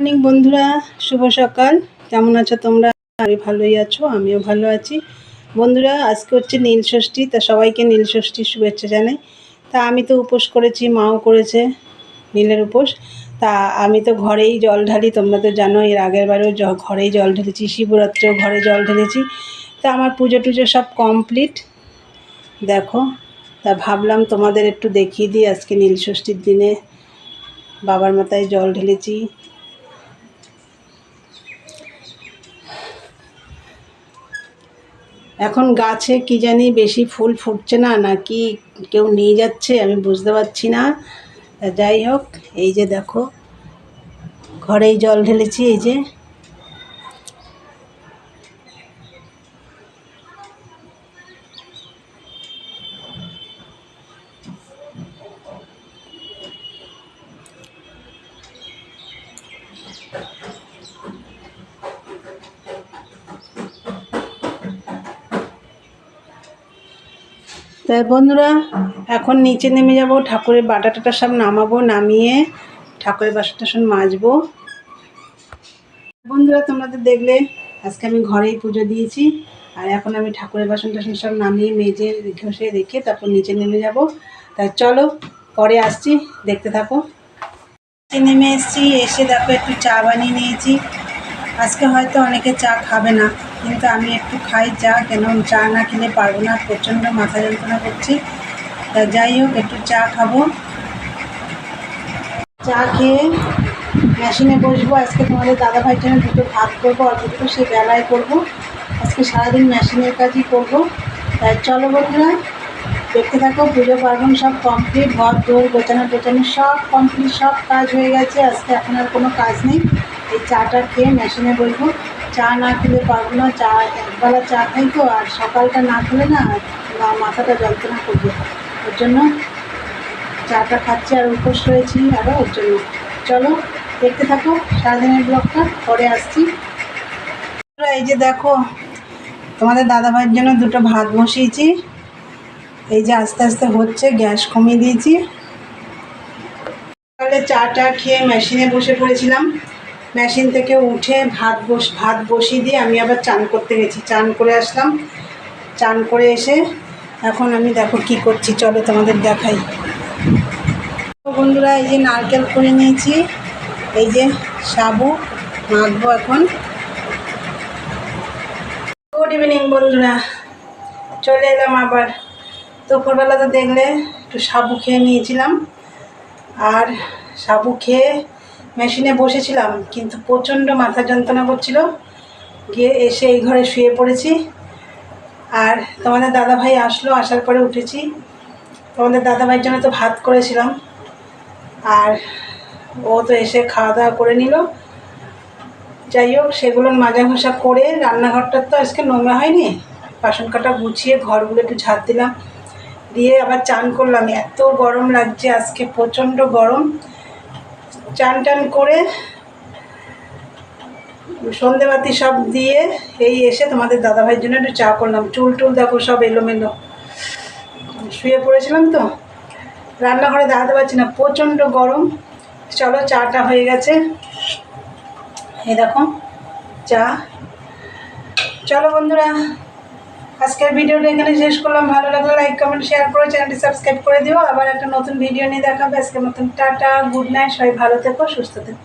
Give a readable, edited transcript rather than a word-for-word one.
Morning বন্ধুরা, শুভ সকাল। কেমন আছো তোমরা? আমি ভালোই আছো, আমিও ভালো আছি। বন্ধুরা, আজকে হচ্ছে নীল ষষ্ঠী, তা সবাইকে নীল ষষ্ঠীর শুভেচ্ছা জানাই। তা আমি তো উপোস করেছি, মাও করেছে নীলের উপোস। তা আমি তো ঘরেই জল ঢালি, তোমরা তো জানো, এর আগের বারেও ঘরেই জল ঢেলেছি, শিবরাত্রেও ঘরে জল ঢেলেছি। তা আমার পুজো টুজো সব কমপ্লিট দেখো। তা ভাবলাম তোমাদের একটু দেখিয়ে দিই, আজকে নীল ষষ্ঠীর দিনে বাবার মাথায় জল ঢেলেছি। এখন গাছে কি জানি বেশি ফুল ফুটছে না, নাকি কেউ নিয়ে যাচ্ছে আমি বুঝতে পারছি না। যাই হোক, এই যে দেখো ঘরেই জল ঢেলেছি, এই যে। তাই বন্ধুরা, এখন নিচে নেমে যাব, ঠাকুরের বাটা টাটা সব নামাবো, নামিয়ে ঠাকুরের বাসন টাসন মাজবো। বন্ধুরা, তোমরা তো দেখলে আজকে আমি ঘরেই পুজো দিয়েছি। আর এখন আমি ঠাকুরের বাসন টাসন সব নামিয়ে মেজে ঘষে রেখে তারপর নিচে নেমে যাব। তাই চলো, পরে আসছি, দেখতে থাকো। নেমে এসেছি, এসে দেখো একটু চা বানিয়ে নিয়েছি। আজকে হয়তো অনেকে চা খাবে না, কিন্তু আমি একটু খাই চা, কেন চা না খেলে পারবো না, প্রচণ্ড মাথা যন্ত্রণা করছি। তা যাই হোক, একটু চা খাবো। চা খেয়ে মেশিনে বসবো। আজকে তোমাদের দাদাভাইয়ের জন্য দুটো ভাত করবো, অল্প দুটো সে বেলায় করবো। আজকে সারাদিন মেশিনের কাজই করবো। তাই চলো বন্ধুরা, দেখতে থাকো। পুজো পার্বণ সব কমপ্লিট, ঘর দৌড় গোছানো টোচানো সব কমপ্লিট, সব কাজ হয়ে গেছে। আজকে এখন আর কোনো কাজ নেই। এই চাটা খেয়ে মেশিনে বসবো। চা না খেলে পারবো না, চা একবেলা চা খাই তো, আর সকালটা না খেলে না মাথাটা যন্ত্রণা করবে। ওর জন্য চাটা খাচ্ছি, আর উপোস রয়েছি আরও, ওর জন্য। চলো দেখতে থাকো সারাদিনের ব্লগটা, পরে আসছি। এই যে দেখো, তোমাদের দাদাভাইয়ের জন্য দুটো ভাত বসিয়েছি। এই যে আস্তে আস্তে হচ্ছে, গ্যাস কমিয়ে দিয়েছি। সকালে চাটা খেয়ে মেশিনে বসে পড়েছিলাম। মেশিন থেকে উঠে ভাত বসিয়ে দিয়ে আমি আবার চান করতে গেছি, চান করে আসলাম। চান করে এসে এখন আমি দেখো কি করছি, চলো তোমাদের দেখাই। বন্ধুরা, এই যে নারকেল করে নিয়েছি, এই যে সাবু মাখবো এখন। গুড ইভিনিং বন্ধুরা, চলে এলাম আবার। দুপুরবেলা তো দেখলে একটু সাবু খেয়ে নিয়েছিলাম, আর সাবু খেয়ে মেশিনে বসেছিলাম, কিন্তু প্রচণ্ড মাথা যন্ত্রণা করছিল। গিয়ে এসে এই ঘরে শুয়ে পড়েছি। আর তোমাদের দাদাভাই আসলো, আসার পরে উঠেছি। তোমাদের দাদাভাইয়ের জন্য তো ভাত করেছিলাম, আর ও তো এসে খাওয়া দাওয়া করে নিল। যাই হোক, সেগুলো মাজা ঘষা করে, রান্নাঘরটার তো আজকে নোংরা হয়নি, বাসন কাটা গুছিয়ে ঘরগুলো একটু ঝাড় দিলাম, দিয়ে আবার চান করলাম। এত গরম লাগছে আজকে, প্রচণ্ড গরম। চান টান করে সন্ধেবাতি সব দিয়ে এই এসে তোমাদের দাদাভাইয়ের জন্য একটু চা করলাম। চুল টুল দেখো সব এলোমেলো, শুয়ে পড়েছিলাম তো, রান্নাঘরে দাঁড়াতে পারছি না, প্রচণ্ড গরম। চলো, চাটা হয়ে গেছে, এই দেখো চা। চলো বন্ধুরা, আজকের ভিডিওটা এখানে শেষ করলাম। ভালো লাগলে লাইক কমেন্ট শেয়ার করে চ্যানেলটি সাবস্ক্রাইব করে দিও। আবার একটা নতুন ভিডিও নিয়ে দেখাবে। আজকের মতন টাটা, গুড নাইট, সবাই ভালো থেকো, সুস্থ থেকো।